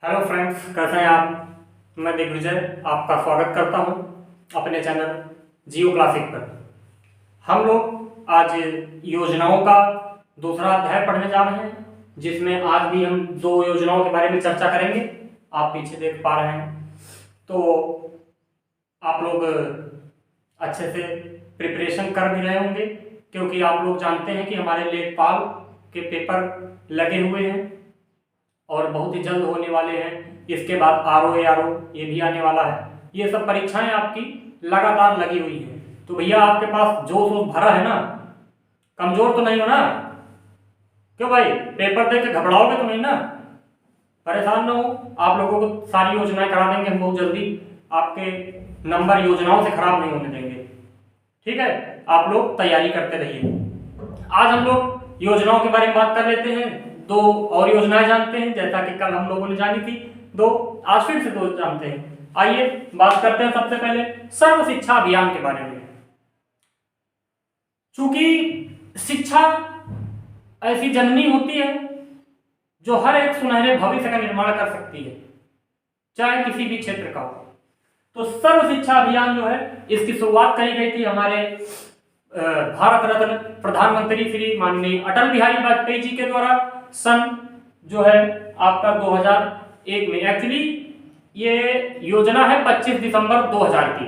Hello friends, कैसे हैं आप। मैं दिग्विजय आपका स्वागत करता हूं अपने चैनल जियो क्लासिक पर। हम लोग आज योजनाओं का दूसरा अध्याय पढ़ने जा रहे हैं, जिसमें आज भी हम दो योजनाओं के बारे में चर्चा करेंगे। आप पीछे देख पा रहे हैं तो आप लोग अच्छे से प्रिपरेशन कर भी रहे होंगे, क्योंकि आप लोग जानते हैं कि हमारे लेखपाल के पेपर लगे हुए हैं और बहुत ही जल्द होने वाले हैं। इसके बाद आरओ ये भी आने वाला है। ये सब परीक्षाएं आपकी लगातार लगी हुई हैं। तो भैया आपके पास जोश वोश भरा है ना, कमजोर तो नहीं हो ना। क्यों भाई, पेपर दे के घबराओगे तो नहीं ना, परेशान ना हो। आप लोगों को सारी योजनाएं करा देंगे हम बहुत जल्दी। आपके नंबर योजनाओं से खराब नहीं होने देंगे, ठीक है। आप लोग तैयारी करते रहिए। आज हम लोग योजनाओं के बारे में बात कर लेते हैं। दो और योजनाएं जानते हैं, जैसा कि कल हम लोगों ने जानी थी दो, आज फिर से दो जानते हैं। आइए बात करते हैं सबसे पहले सर्व शिक्षा अभियान के बारे में। चूंकि शिक्षा ऐसी जननी होती है जो हर एक सुनहरे भविष्य का निर्माण कर सकती है, चाहे किसी भी क्षेत्र का हो। तो सर्व शिक्षा अभियान जो है, इसकी शुरुआत करी गई थी हमारे भारत रत्न प्रधानमंत्री श्री माननीय अटल बिहारी वाजपेयी जी के द्वारा सन जो है आपका 2001 में। एक्चुअली ये योजना है 25 दिसंबर 2000 की,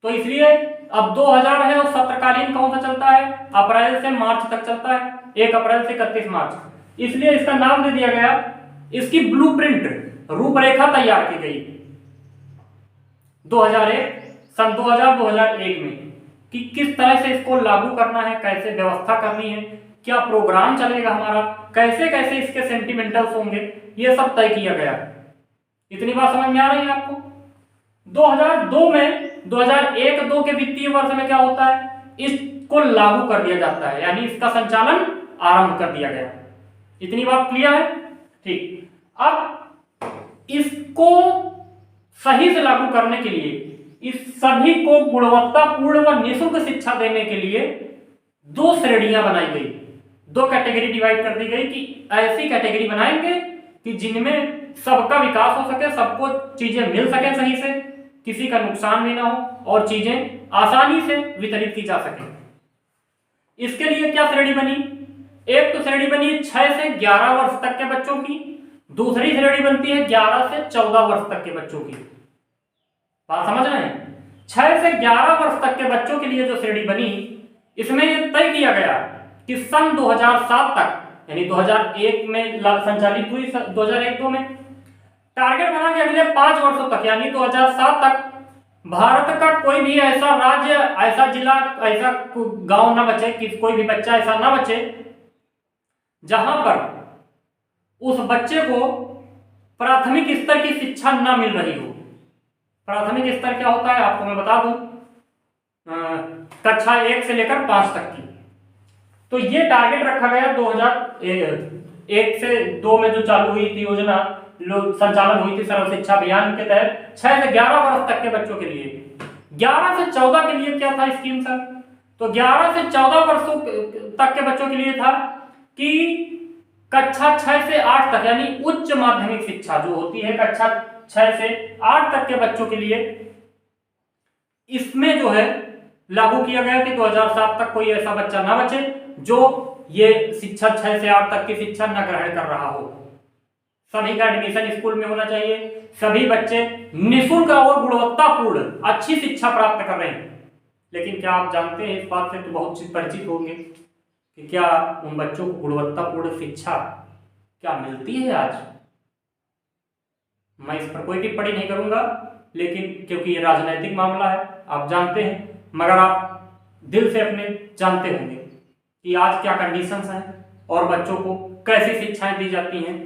तो इसलिए अब 2000 है और सत्रकालीन कौन सा चलता है, अप्रैल से मार्च तक चलता है, 1 अप्रैल से 31 मार्च। इसलिए इसका नाम दे दिया गया। इसकी ब्लूप्रिंट रूपरेखा तैयार की गई 2001 सन 2001 में कि किस तरह से इसको लागू करना है, कैसे व्यवस्था करनी है, क्या प्रोग्राम चलेगा हमारा, कैसे कैसे इसके सेंटिमेंटल्स होंगे, ये सब तय किया गया। इतनी बात समझ में आ रही है आपको। 2002 में 2001-2 के वित्तीय वर्ष में क्या होता है, इसको लागू कर दिया जाता है, यानी इसका संचालन आरंभ कर दिया गया। इतनी बात क्लियर है, ठीक। अब इसको सही से लागू करने के लिए इस सभी को गुणवत्तापूर्ण व निःशुल्क शिक्षा देने के लिए दो श्रेणियां बनाई गई, दो कैटेगरी डिवाइड कर दी गई कि ऐसी कैटेगरी बनाएंगे कि जिनमें सबका विकास हो सके, सबको चीजें मिल सके सही से, किसी का नुकसान भी ना हो और चीजें आसानी से वितरित की जा सके। इसके लिए क्या श्रेणी बनी, एक तो श्रेणी बनी 6 से 11 वर्ष तक के बच्चों की, दूसरी श्रेणी बनती है 11 से 14 वर्ष तक के बच्चों की। बात समझ रहे हैं। 6 से 11 वर्ष तक के बच्चों के लिए जो श्रेणी बनी, इसमें यह तय किया गया कि सन 2007 तक, यानी 2001 में संचालित हुई, 2001-2 में टारगेट बना कि अगले 5 वर्षों तक, यानी 2007 तक भारत का कोई भी ऐसा राज्य, ऐसा जिला, ऐसा गांव ना बचे कि कोई भी बच्चा ऐसा ना बचे जहां पर उस बच्चे को प्राथमिक स्तर की शिक्षा ना मिल रही हो। प्राथमिक स्तर क्या होता है आपको मैं बता दूं, कक्षा 1 से लेकर 5 तक की। तो ये टारगेट रखा गया 2001 से 2 में जो चालू हुई थी योजना, संचालन हुई थी सर्व शिक्षा अभियान के तहत 6 से 11 वर्ष तक के बच्चों के लिए। 11 से 14 के लिए क्या था स्कीम सर, तो 11 से 14 वर्षों तक के बच्चों के लिए था कि कक्षा 6 से 8 तक, यानी उच्च माध्यमिक शिक्षा जो होती है कक्षा 6 से 8 तक के बच्चों के लिए, इसमें जो है लागू किया गया कि 2007 तक कोई ऐसा बच्चा ना बचे जो ये शिक्षा 6 से 8 तक की शिक्षा न ग्रहण कर रहा हो। सभी का एडमिशन स्कूल में होना चाहिए, सभी बच्चे निःशुल्क और गुणवत्तापूर्ण अच्छी शिक्षा प्राप्त कर रहे हैं। लेकिन क्या आप जानते हैं, इस बात से तो बहुत परिचित होंगे कि क्या उन बच्चों को गुणवत्तापूर्ण शिक्षा क्या मिलती है आज। मैं इस पर कोई टिप्पणी नहीं करूंगा, लेकिन क्योंकि ये राजनीतिक मामला है, आप जानते हैं, मगर आप दिल से अपने जानते होंगे कि आज क्या कंडीशंस हैं और बच्चों को कैसी शिक्षाएं दी जाती हैं,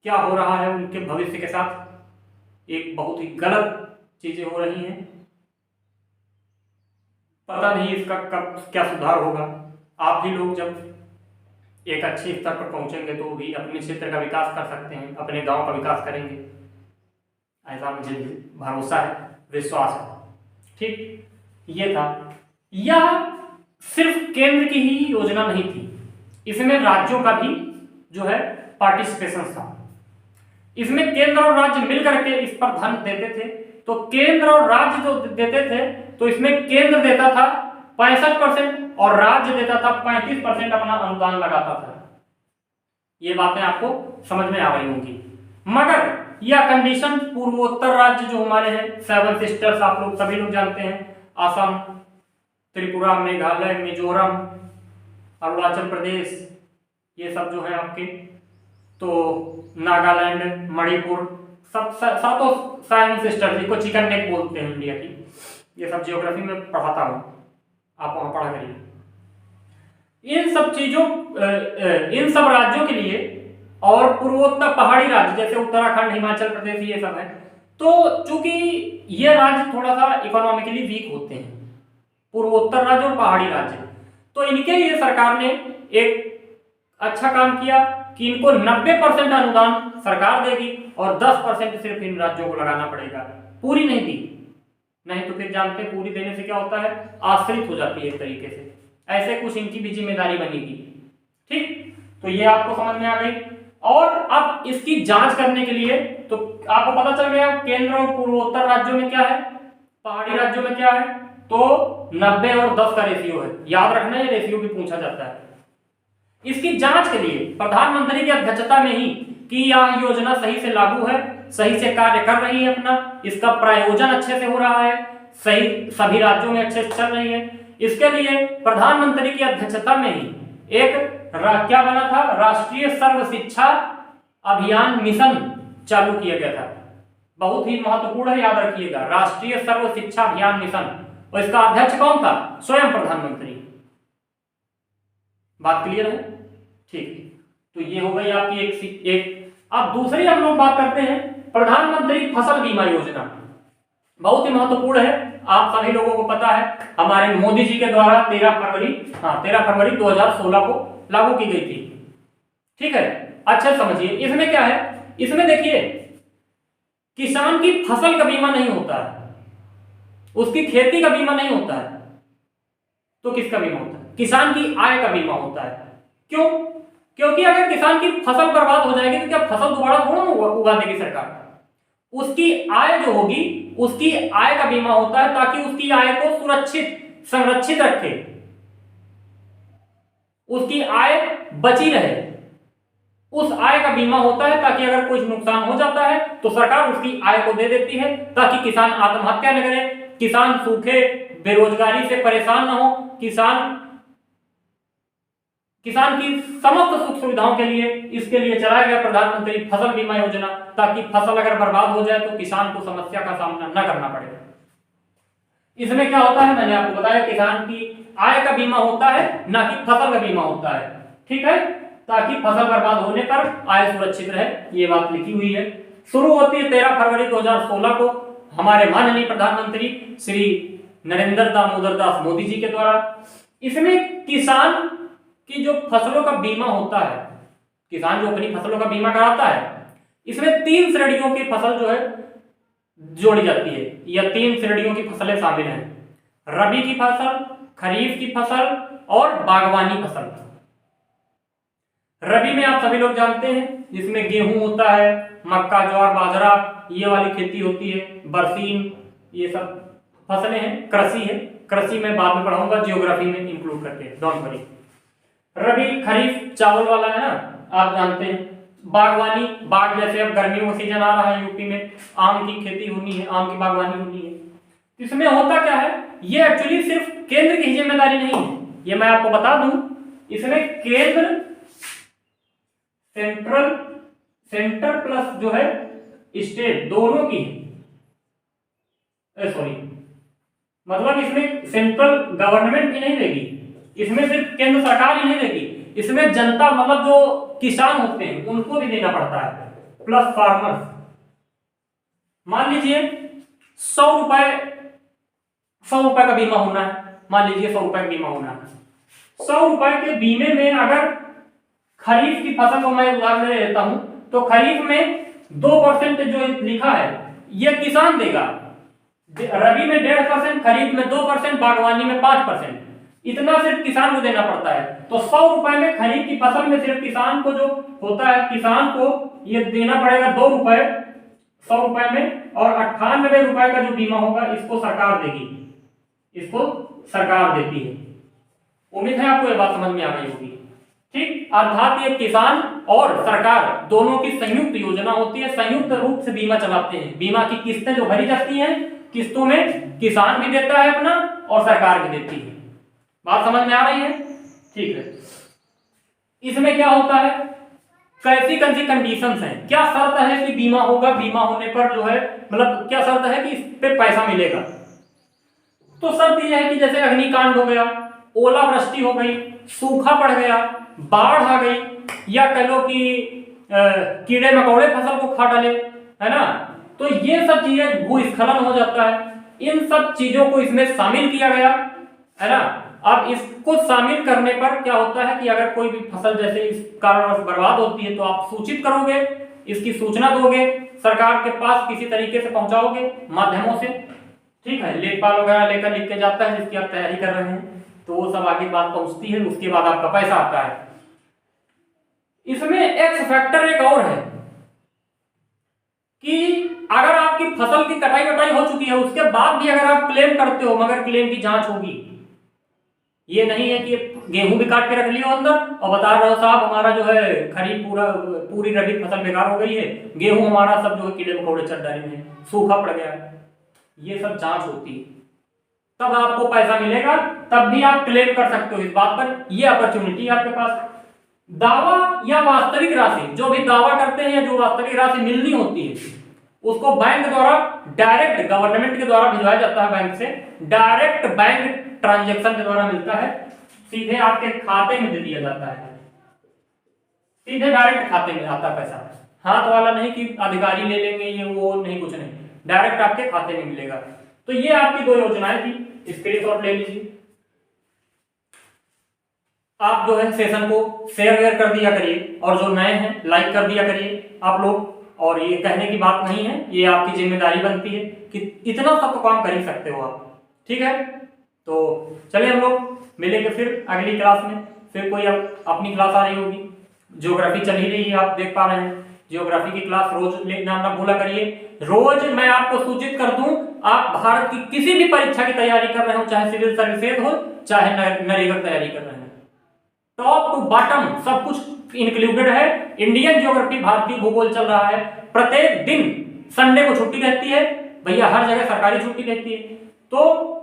क्या हो रहा है उनके भविष्य के साथ। एक बहुत ही गलत चीजें हो रही हैं, पता नहीं इसका कब क्या सुधार होगा। आप भी लोग जब एक अच्छे स्तर पर पहुंचेंगे तो भी अपने क्षेत्र का विकास कर सकते हैं, अपने गांव का विकास करेंगे, ऐसा मुझे भरोसा है, विश्वास है, ठीक। ये था। यह सिर्फ केंद्र की ही योजना नहीं थी, इसमें राज्यों का भी जो है पार्टिसिपेशन था। इसमें केंद्र और राज्य मिलकर के इस पर धन देते थे। तो केंद्र और राज्य जो देते थे, तो इसमें केंद्र देता था 65% और राज्य देता था 35% अपना अनुदान लगाता था। ये बातें आपको समझ में आ रही होंगी। मगर यह कंडीशन पूर्वोत्तर राज्य जो हमारे हैं, 7 सिस्टर्स आप लोग सभी लोग जानते हैं, असम, त्रिपुरा, मेघालय, मिजोरम, अरुणाचल प्रदेश, ये सब जो है आपके, तो नागालैंड, मणिपुर, सब सातों 7 सिस्टर्स, जिनको चिकन नेक बोलते हैं इंडिया की, ये सब ज्योग्राफी में पढ़ाता हूँ, आप वहां पढ़ा करिए। इन सब चीजों, इन सब राज्यों के लिए और पूर्वोत्तर पहाड़ी राज्य जैसे उत्तराखंड, हिमाचल प्रदेश, ये सब है, तो चूंकि ये राज्य थोड़ा सा इकोनॉमिकली वीक होते हैं, पूर्वोत्तर राज्य और पहाड़ी राज्य, तो इनके लिए सरकार ने एक अच्छा काम किया कि इनको 90% अनुदान सरकार देगी और 10% सिर्फ इन राज्यों को लगाना पड़ेगा। पूरी नहीं दी, नहीं तो फिर जानते हैं पूरी देने से क्या होता है, आश्रित हो जाती है एक तरीके से, ऐसे कुछ इनकी भी जिम्मेदारी बनेगी। ठीक, तो ये आपको समझ में आ गई। और अब इसकी जांच करने के लिए तो आपको पता चल गया केंद्र और पूर्वोत्तर राज्यों में क्या है, पहाड़ी राज्यों में क्या है, तो 90 और 10 का रेशियो है। याद रखना, ये रेशियो भी पूछा जाता है। इसकी जांच के लिए प्रधानमंत्री की अध्यक्षता में ही कि यह योजना सही से लागू है, सही से कार्य कर रही है अपना, इसका प्रायोजन अच्छे से हो रहा है, सही सभी राज्यों में अच्छे से चल रही है, इसके लिए प्रधानमंत्री की अध्यक्षता में ही एक क्या बना था, राष्ट्रीय सर्व शिक्षा अभियान मिशन चालू किया गया था। बहुत ही महत्वपूर्ण है, याद रखिएगा, राष्ट्रीय सर्व शिक्षा अभियान मिशन। और इसका अध्यक्ष कौन था, स्वयं प्रधानमंत्री। बात क्लियर है? ठीक, तो ये हो गई आपकी एक। अब दूसरी हम लोग बात करते हैं प्रधानमंत्री फसल बीमा योजना। बहुत ही महत्वपूर्ण है, आप सभी लोगों को पता है, हमारे मोदी जी के द्वारा 13 फरवरी 2016 को लागू की गई थी। ठीक है, अच्छा समझिए, इसमें क्या है, इसमें देखिए किसान की फसल का बीमा नहीं होता है, उसकी खेती का बीमा नहीं होता है, तो किसका बीमा होता है, किसान की आय का बीमा होता है। क्यों? क्योंकि अगर किसान की फसल बर्बाद हो जाएगी तो क्या फसल दोबारा थोड़ा उगा देगी सरकार, उसकी आय जो होगी, उसकी आय का बीमा होता है ताकि उसकी आय को सुरक्षित संरक्षित रखे, उसकी आय बची रहे, उस आय का बीमा होता है ताकि अगर कुछ नुकसान हो जाता है तो सरकार उसकी आय को दे देती है ताकि किसान आत्महत्या न करे, किसान सूखे बेरोजगारी से परेशान न हो, किसान की समस्त सुख सुविधाओं के लिए इसके लिए चलाया गया प्रधानमंत्री फसल बीमा योजना, ताकि फसल अगर बर्बाद हो जाए तो किसान को समस्या का सामना न करना पड़े। इसमें क्या होता है, मैंने आपको बताया, किसान की आय का बीमा होता है, ना कि फसल का बीमा होता है। ठीक है, ताकि फसल बर्बाद होने पर आय सुरक्षित रहे, ये बात लिखी हुई है। शुरू होती है 13 फरवरी 2016 को हमारे माननीय प्रधानमंत्री श्री नरेंद्र दामोदर दास मोदी जी के द्वारा। इसमें किसान की जो फसलों का बीमा होता है, किसान जो अपनी फसलों का बीमा कराता है, इसमें 3 श्रेणियों की फसल जो है जोड़ी जाती है, या 3 श्रेणियों की फसलें शामिल हैं, रबी की फसल, खरीफ की फसल और बागवानी फसल। रबी में आप सभी लोग जानते हैं, जिसमें गेहूं होता है, मक्का, ज्वार, बाजरा, ये वाली खेती होती है, बरसीन, ये सब फसलें हैं। कृषि है, कृषि में बाद में पढ़ाऊंगा, जियोग्राफी में इंक्लूड करके, डोंट वरी। रबी खरीफ चावल वाला है ना, आप जानते हैं। बागवानी, बाग जैसे अब गर्मियों का सीजन आ रहा है, यूपी में आम की खेती होनी है, आम की बागवानी होनी है। इसमें होता क्या है, ये एक्चुअली सिर्फ केंद्र की जिम्मेदारी नहीं है, ये मैं आपको बता दूं, इसमें केंद्र सेंटर प्लस जो है स्टेट दोनों की, सॉरी, मतलब इसमें सेंट्रल गवर्नमेंट ही नहीं देगी, इसमें सिर्फ केंद्र सरकार ही नहीं देगी, इसमें जनता, मतलब जो किसान होते हैं उनको भी देना पड़ता है, प्लस फार्मर्स। मान लीजिए 100 रुपए का बीमा होना है, मान लीजिए 100 रुपए का बीमा होना है। 100 रुपए के बीमे में अगर खरीफ की फसल को मैं उदाहरण ले लेता हूं, तो खरीफ में 2% जो लिखा है ये किसान देगा, रबी में 1.5%, खरीफ में 2%, बागवानी में 5%। इतना सिर्फ किसान को देना पड़ता है। तो 100 रुपए में खरीफ की फसल में सिर्फ किसान को जो होता है, किसान को ये देना पड़ेगा 2 रुपए 100 रुपए में, और 98 रुपए का जो बीमा होगा इसको सरकार देगी, इसको सरकार देती है। उम्मीद है आपको ये बात समझ में आ गई होगी। ठीक, अर्थात ये किसान और सरकार दोनों की संयुक्त योजना होती है, संयुक्त रूप से बीमा चलाते हैं। बीमा की किस्तें जो भरी जाती हैं, किस्तों में किसान भी देता है अपना और सरकार भी देती है। बात समझ में आ रही है? ठीक है। इसमें क्या होता है, कैसी कैसी कंडीशंस हैं, क्या शर्त है कि बीमा होगा, बीमा होने पर जो है मतलब क्या शर्त है कि इस पे पैसा मिलेगा। तो शर्त यह है कि जैसे अग्निकांड हो गया, ओलावृष्टि हो गई, सूखा पड़ गया, बाढ़ आ गई, या कह लो कि कीड़े मकोड़े फसल को खा डाले, है ना, तो ये सब चीजें, भूस्खलन हो जाता है, इन सब चीजों को इसमें शामिल किया गया, है ना। अब इसको शामिल करने पर क्या होता है कि अगर कोई भी फसल जैसे इस कारणवश बर्बाद होती है तो आप सूचित करोगे, इसकी सूचना दोगे, सरकार के पास किसी तरीके से पहुंचाओगे माध्यमों से। ठीक है, लेखपाल वगैरह लेकर लिख के जाता है जिसकी आप तैयारी कर रहे हैं, तो वो सब आगे बात पहुंचती है, उसके बाद आपका पैसा आता है। इसमें एक्स फैक्टर एक और है कि अगर आपकी फसल की कटाई वटाई हो चुकी है, उसके बाद भी अगर आप क्लेम करते हो, मगर क्लेम की जांच होगी। ये नहीं है कि गेहूं भी काट के रख लियो अंदर और बता रहे हो साहब हमारा जो है खरीफ पूरी रबी फसल बेकार हो गई है, गेहूं हमारा सब जो है कीड़े मकोड़े चढ़ डाले हैं, सूखा पड़ गया है। ये सब जांच होती है, तब आपको पैसा मिलेगा, तब भी आप क्लेम कर सकते हो इस बात पर। ये अपॉर्चुनिटी है आपके पास। दावा या वास्तविक राशि, जो भी दावा करते हैं, जो वास्तविक राशि मिलनी होती है, उसको बैंक द्वारा डायरेक्ट गवर्नमेंट के द्वारा भिजवाया जाता है, बैंक से डायरेक्ट बैंक ट्रांजैक्शन के द्वारा मिलता है, सीधे आपके खाते में दे दिया जाता है, सीधे डायरेक्ट खाते में आता पैसा, हाथ वाला नहीं कि अधिकारी ले लेंगे ये वो नहीं, कुछ नहीं, डायरेक्ट आपके खाते में मिलेगा। तो ये आपकी 2 योजनाएं थी, स्क्रीनशॉट ले लीजिए। आप जो है सेशन को शेयर वेयर कर दिया करिए, और जो नए हैं लाइक कर दिया करिए आप लोग। और ये कहने की बात नहीं है, ये आपकी जिम्मेदारी बनती है कि इतना सब तो काम कर ही सकते हो आप। ठीक है, तो चलिए हम लोग मिलेंगे फिर अगली क्लास में। फिर कोई अपनी क्लास आ रही होगी, ज्योग्राफी चल ही रही है, आप देख पा रहे हैं, ज्योग्राफी की क्लास रोज लेना ना भूला करिए। रोज मैं आपको सूचित कर दूं, आप भारत की किसी भी परीक्षा की तैयारी कर रहे हो, चाहे सिविल सर्विसेज हो, चाहे नरेगा तैयारी कर रहे हैं, टॉप टू बॉटम सब कुछ इंक्लूडेड है। इंडियन ज्योग्राफी, भारतीय भूगोल चल रहा है। प्रत्येक दिन संडे को छुट्टी रहती है भैया, हर जगह सरकारी छुट्टी रहती है। तो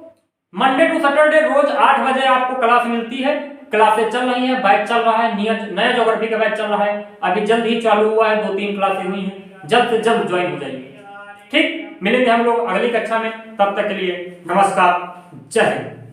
मंडे टू सैटरडे रोज 8 बजे आपको क्लास मिलती है। क्लासेस चल रही है, बैच चल रहा है, नया ज्योग्राफी का बैच चल रहा है, अभी जल्द ही चालू हुआ है, 2-3 क्लासेस हुई हैं, जल्द से जल्द ज्वाइन हो जाइए। ठीक, मिलेंगे हम लोग अगली कक्षा में, तब तक के लिए नमस्कार, जय हिंद।